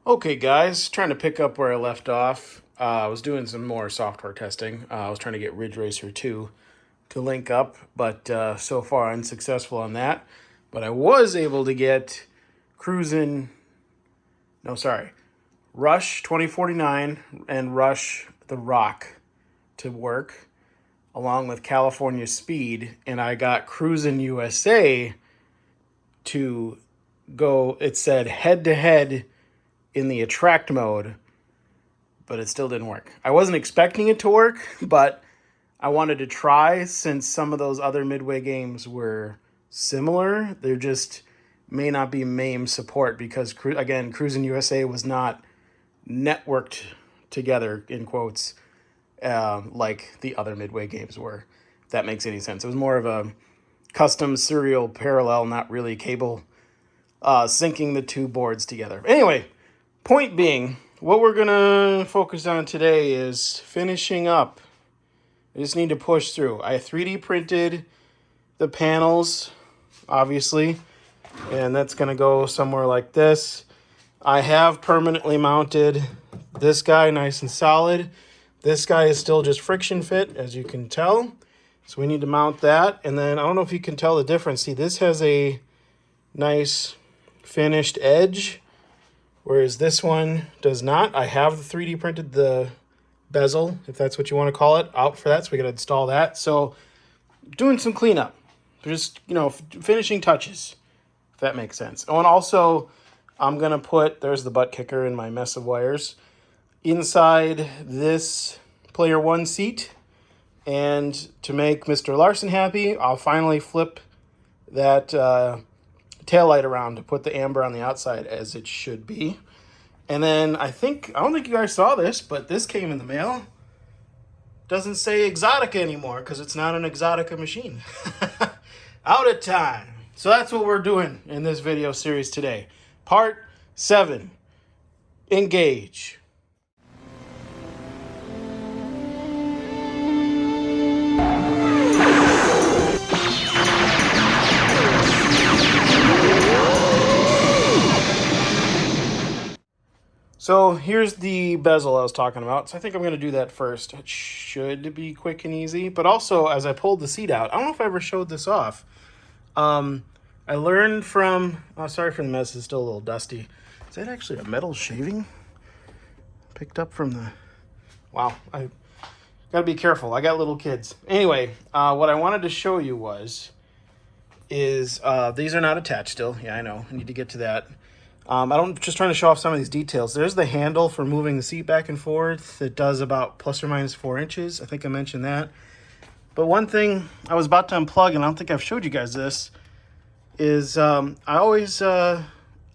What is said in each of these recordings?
Okay, guys, trying to pick up where I left off. I was doing some more software testing. I was trying to get Ridge Racer 2 to link up, but so far unsuccessful on that. But I was able to get Cruis'n, no, sorry, Rush 2049 and Rush The Rock to work, along with California Speed, and I got Cruis'n USA to go, it said head to head in the attract mode, but it still didn't work. I wasn't expecting it to work, but I wanted to try since some of those other Midway games were similar. There just may not be MAME support because, again, Cruis'n USA was not networked together, in quotes, like the other Midway games were, if that makes any sense. It was more of a custom serial parallel, not really cable, syncing the two boards together. Anyway, point being, what we're going to focus on today is finishing up. I just need to push through. I 3D printed the panels, obviously, and that's going to go somewhere like this. I have permanently mounted this guy nice and solid. This guy is still just friction fit, as you can tell. So we need to mount that. And then I don't know if you can tell the difference. See, this has a nice finished edge, whereas this one does not. I have 3D printed the bezel, if that's what you want to call it, out for that. So we got to install that. So doing some cleanup. Just, finishing touches, if that makes sense. Oh, and also I'm going to put, there's the Buttkicker in my mess of wires, inside this player one seat. And to make Mr. Larson happy, I'll finally flip that tail light around to put the amber on the outside as it should be. And then I don't think you guys saw this, but this came in the mail. Doesn't say Exotica anymore because it's not an Exotica machine. Out of time. So that's what we're doing in this video series today. Part 7. Engage. So here's the bezel I was talking about. So I think I'm going to do that first. It should be quick and easy. But also, as I pulled the seat out, I don't know if I ever showed this off. I learned from... Oh, sorry for the mess. It's still a little dusty. Is that actually a metal shaving? Picked up from the... Wow. I got to be careful. I got little kids. Anyway, what I wanted to show you is these are not attached still. Yeah, I know. I need to get to that. Just trying to show off some of these details. There's the handle for moving the seat back and forth. It does about plus or minus 4 inches. I think I mentioned that. But one thing I was about to unplug, and I don't think I've showed you guys this, is I always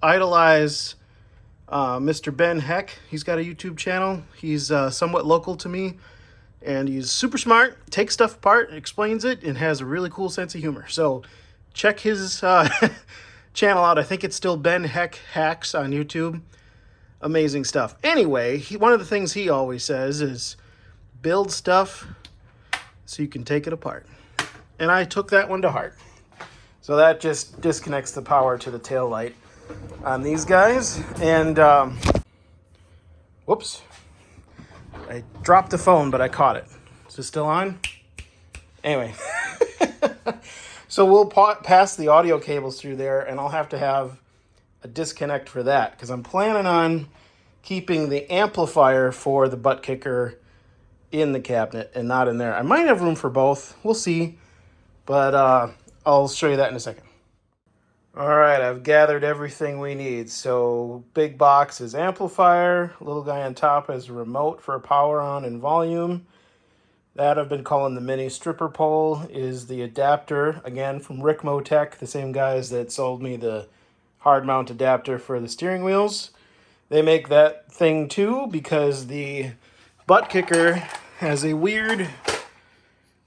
idolize Mr. Ben Heck. He's got a YouTube channel. He's somewhat local to me, and he's super smart, takes stuff apart, explains it, and has a really cool sense of humor. So check his... channel out. I think it's still Ben Heck Hacks on YouTube. Amazing stuff. Anyway, one of the things he always says is build stuff so you can take it apart. And I took that one to heart. So that just disconnects the power to the tail light on these guys. And, whoops. I dropped the phone, but I caught it. Is it still on? Anyway. So we'll pass the audio cables through there, and I'll have to have a disconnect for that because I'm planning on keeping the amplifier for the Buttkicker in the cabinet and not in there. I might have room for both. We'll see, but I'll show you that in a second. All right, I've gathered everything we need. So big box is amplifier. Little guy on top is remote for power on and volume. That I've been calling the mini stripper pole is the adapter, again, from Rick Motech, the same guys that sold me the hard mount adapter for the steering wheels. They make that thing too because the Buttkicker has a weird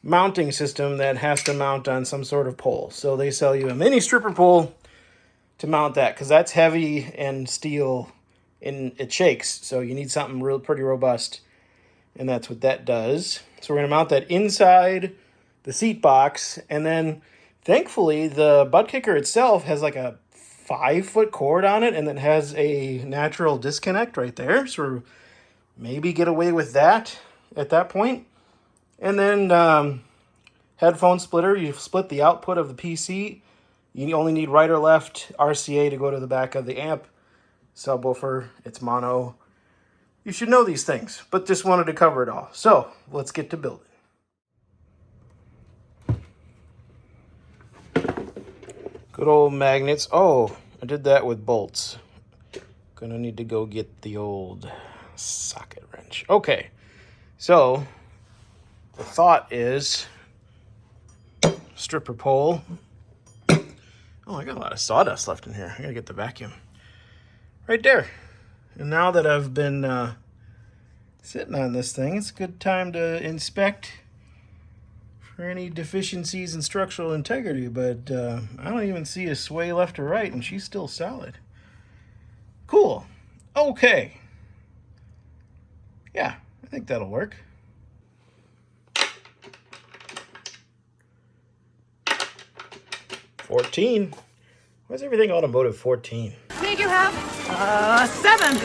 mounting system that has to mount on some sort of pole. So they sell you a mini stripper pole to mount that because that's heavy and steel and it shakes. So you need something pretty robust, and that's what that does. So we're going to mount that inside the seat box, and then thankfully the Buttkicker itself has like a 5-foot cord on it, and it has a natural disconnect right there. So maybe get away with that at that point. And then headphone splitter, you split the output of the PC. You only need right or left RCA to go to the back of the amp. Subwoofer, it's mono. You should know these things, but just wanted to cover it all. So let's get to building. Good old magnets. Oh, I did that with bolts. Gonna need to go get the old socket wrench. Okay, so the thought is stripper pole. Oh, I got a lot of sawdust left in here. I gotta get the vacuum. Right there. And now that I've been sitting on this thing, it's a good time to inspect for any deficiencies in structural integrity, but I don't even see a sway left or right, and she's still solid. Cool. Okay. Yeah, I think that'll work. $14. Why is everything automotive 14? Did you have? 7.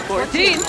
14.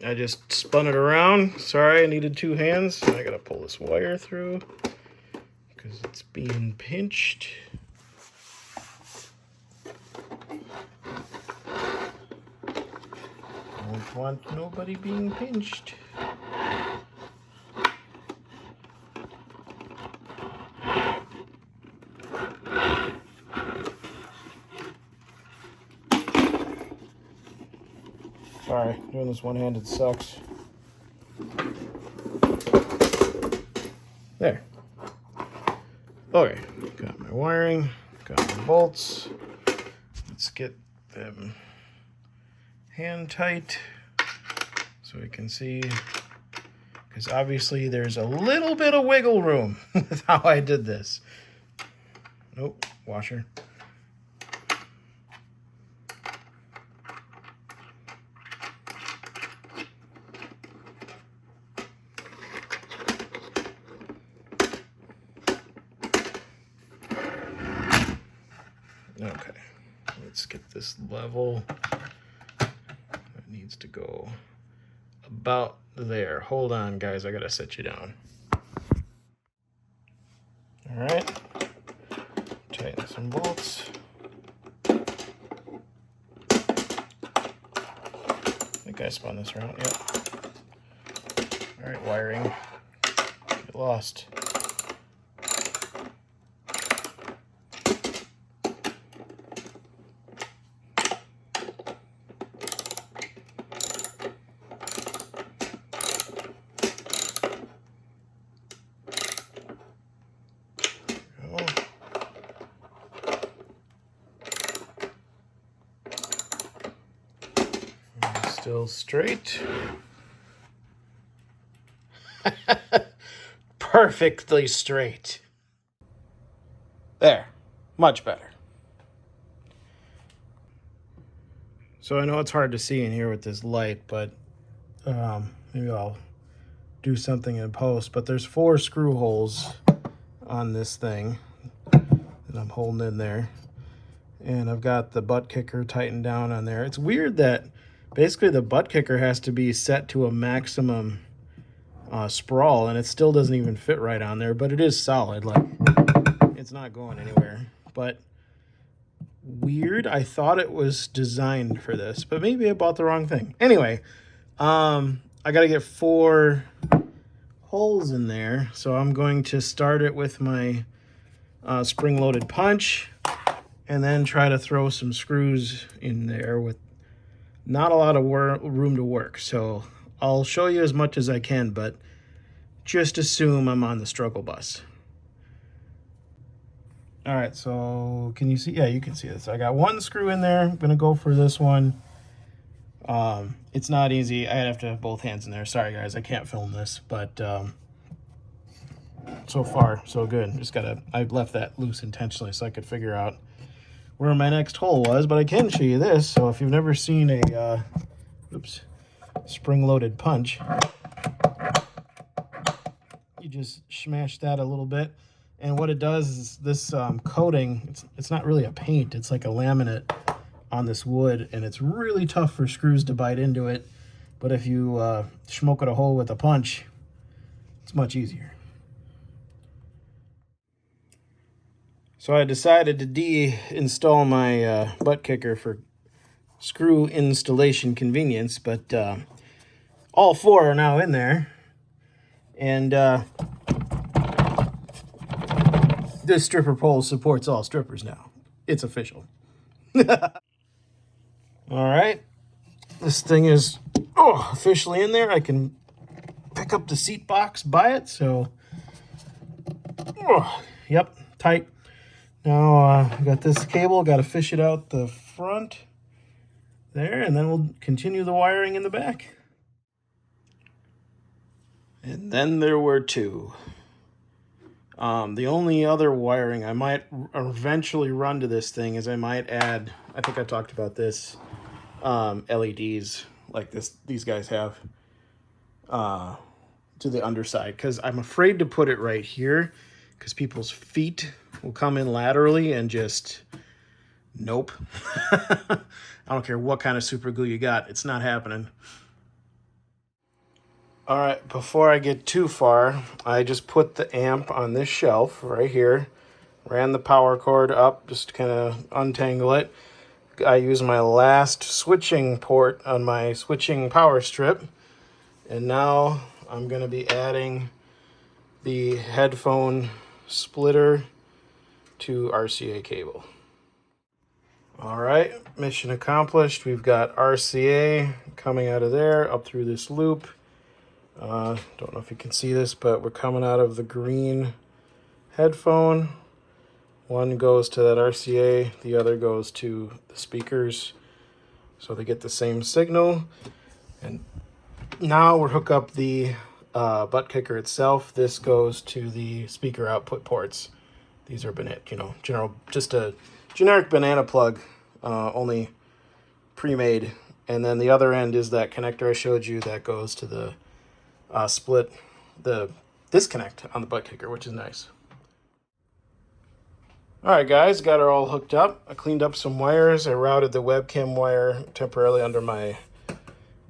I just spun it around. Sorry, I needed 2 hands. I gotta pull this wire through because it's being pinched. Don't want nobody being pinched. Sorry, doing this one-handed sucks. There. Okay, got my wiring, got my bolts. Let's get them hand tight so we can see, because obviously there's a little bit of wiggle room with how I did this. Nope, washer. Okay, let's get this level. It needs to go about there. Hold on, guys. I gotta set you down. All right. Tighten some bolts. I think I spun this around. Yep. All right, wiring. Get lost. Still straight. Perfectly straight. There. Much better. So I know it's hard to see in here with this light, but maybe I'll do something in post. But there's 4 screw holes on this thing that I'm holding in there. And I've got the butt kicker tightened down on there. It's weird that basically the butt kicker has to be set to a maximum sprawl, and it still doesn't even fit right on there, but it is solid. Like, it's not going anywhere. But weird, I thought it was designed for this, but maybe I bought the wrong thing. Anyway, I gotta get 4 holes in there, so I'm going to start it with my spring-loaded punch, and then try to throw some screws in there with not a lot of room to work. So I'll show you as much as I can, but just assume I'm on the struggle bus. All right, so can you see? Yeah, you can see this. I got one screw in there. I'm gonna go for this one. It's not easy. I have to have both hands in there. Sorry guys, I can't film this, but so far so good. I left that loose intentionally so I could figure out where my next hole was, but I can show you this. So if you've never seen a spring-loaded punch, you just smash that a little bit, and what it does is this coating, it's not really a paint, it's like a laminate on this wood, and it's really tough for screws to bite into it, but if you smoke it a hole with a punch, it's much easier. So I decided to de-install my Buttkicker for screw installation convenience, but all four are now in there, and this stripper pole supports all strippers now. It's official. All right, this thing is officially in there. I can pick up the seat box by it, so yep, tight. Now I got this cable, got to fish it out the front there, and then we'll continue the wiring in the back. And then there were two. The only other wiring I might eventually run to this thing is I might add, I think I talked about this, LEDs like these guys have to the underside, because I'm afraid to put it right here because people's feet will come in laterally and just nope. I don't care what kind of super glue you got, it's not happening. All right, before I get too far, I just put the amp on this shelf right here, ran the power cord up just to kind of untangle it. I use my last switching port on my switching power strip, and now I'm going to be adding the headphone splitter to RCA cable. All right, mission accomplished. We've got RCA coming out of there up through this loop. Don't know if you can see this, but we're coming out of the green headphone. One goes to that RCA, the other goes to the speakers, so they get the same signal. And now we'll hook up the Buttkicker itself. This goes to the speaker output ports. These are just a generic banana plug, only pre-made. And then the other end is that connector I showed you that goes to the the disconnect on the Buttkicker, which is nice. All right, guys, got her all hooked up. I cleaned up some wires. I routed the webcam wire temporarily under my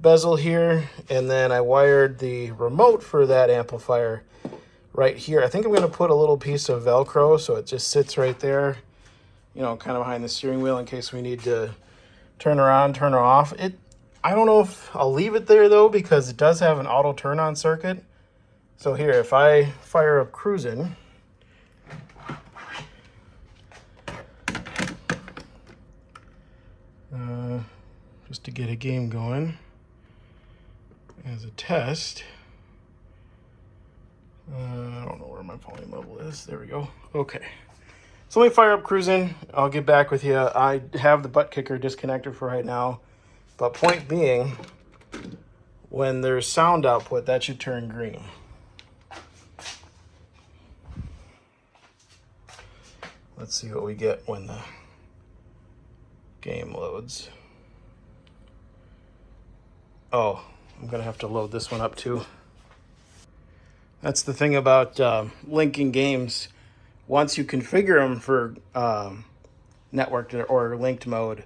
bezel here, and then I wired the remote for that amplifier right here. I think I'm going to put a little piece of Velcro so it just sits right there, kind of behind the steering wheel in case we need to turn her on, turn her off. I don't know if I'll leave it there though, because it does have an auto turn on circuit. So here, if I fire up Cruis'n, just to get a game going as a test. I don't know where my volume level is. There we go. Okay. So let me fire up Cruis'n. I'll get back with you. I have the Buttkicker disconnected for right now. But point being, when there's sound output, that should turn green. Let's see what we get when the game loads. Oh, I'm gonna have to load this one up too. That's the thing about linking games. Once you configure them for networked or linked mode,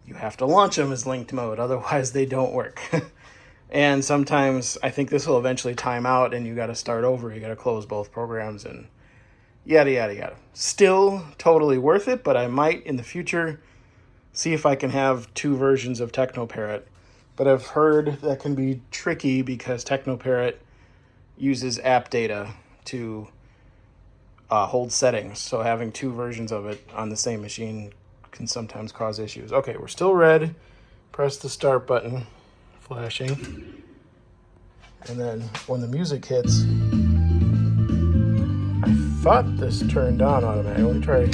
you have to launch them as linked mode, otherwise they don't work. And sometimes I think this will eventually time out and you got to start over. You got to close both programs and yada, yada, yada. Still totally worth it, but I might in the future see if I can have two versions of Technoparrot. But I've heard that can be tricky because Technoparrot uses app data to hold settings. So having two versions of it on the same machine can sometimes cause issues. Okay, we're still red. press the start button, flashing. And then when the music hits, I thought this turned on automatically. Let me try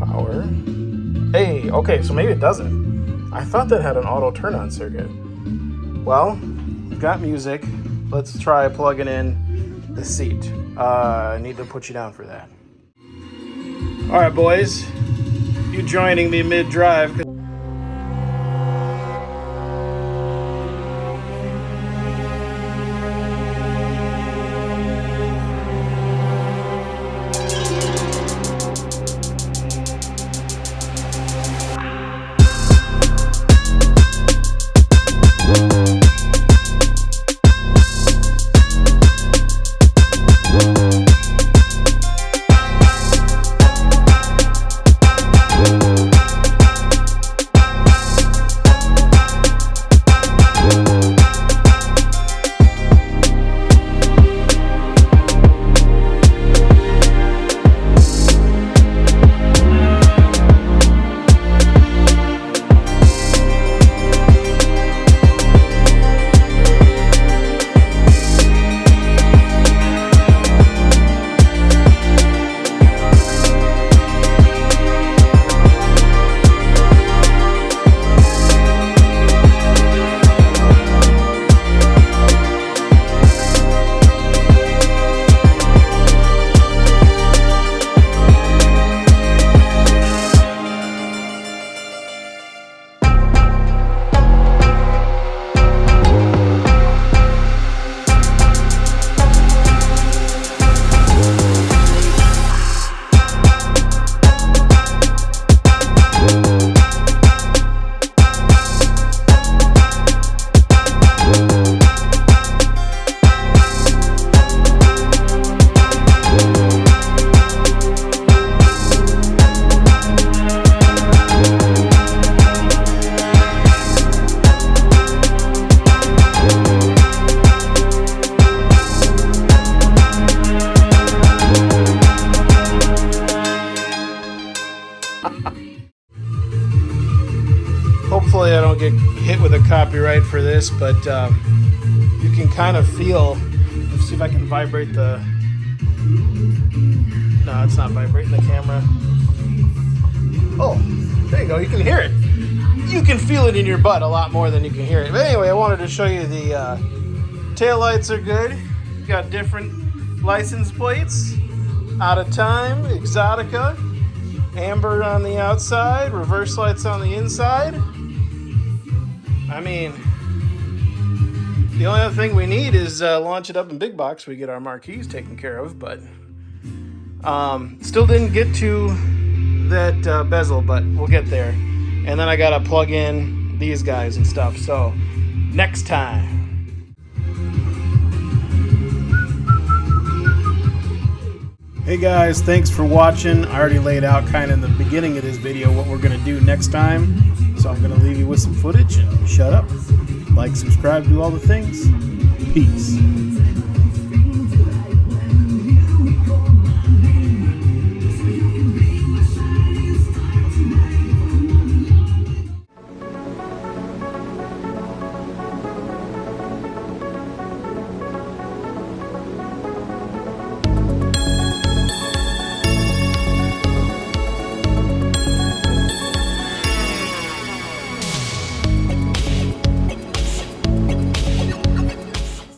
power. Hey, okay, so maybe it doesn't. I thought that had an auto turn on circuit. Well, we've got music. Let's try plugging in the seat. I need to put you down for that. All right, boys, you joining me mid-drive. Hopefully I don't get hit with a copyright for this, but you can kind of feel, let's see if I can vibrate the, no, it's not vibrating the camera. Oh, there you go, you can hear it. You can feel it in your butt a lot more than you can hear it. But anyway, I wanted to show you the tail lights are good. You got different license plates, Out of Time, Exotica, amber on the outside, reverse lights on the inside. I mean, the only other thing we need is launch it up in big box. We get our marquees taken care of, but still didn't get to that bezel, but we'll get there. And then I gotta plug in these guys and stuff. So next time. Hey guys, thanks for watching. I already laid out kind of in the beginning of this video what we're gonna do next time. So I'm gonna leave you with some footage and shut up. Like, subscribe, do all the things. Peace.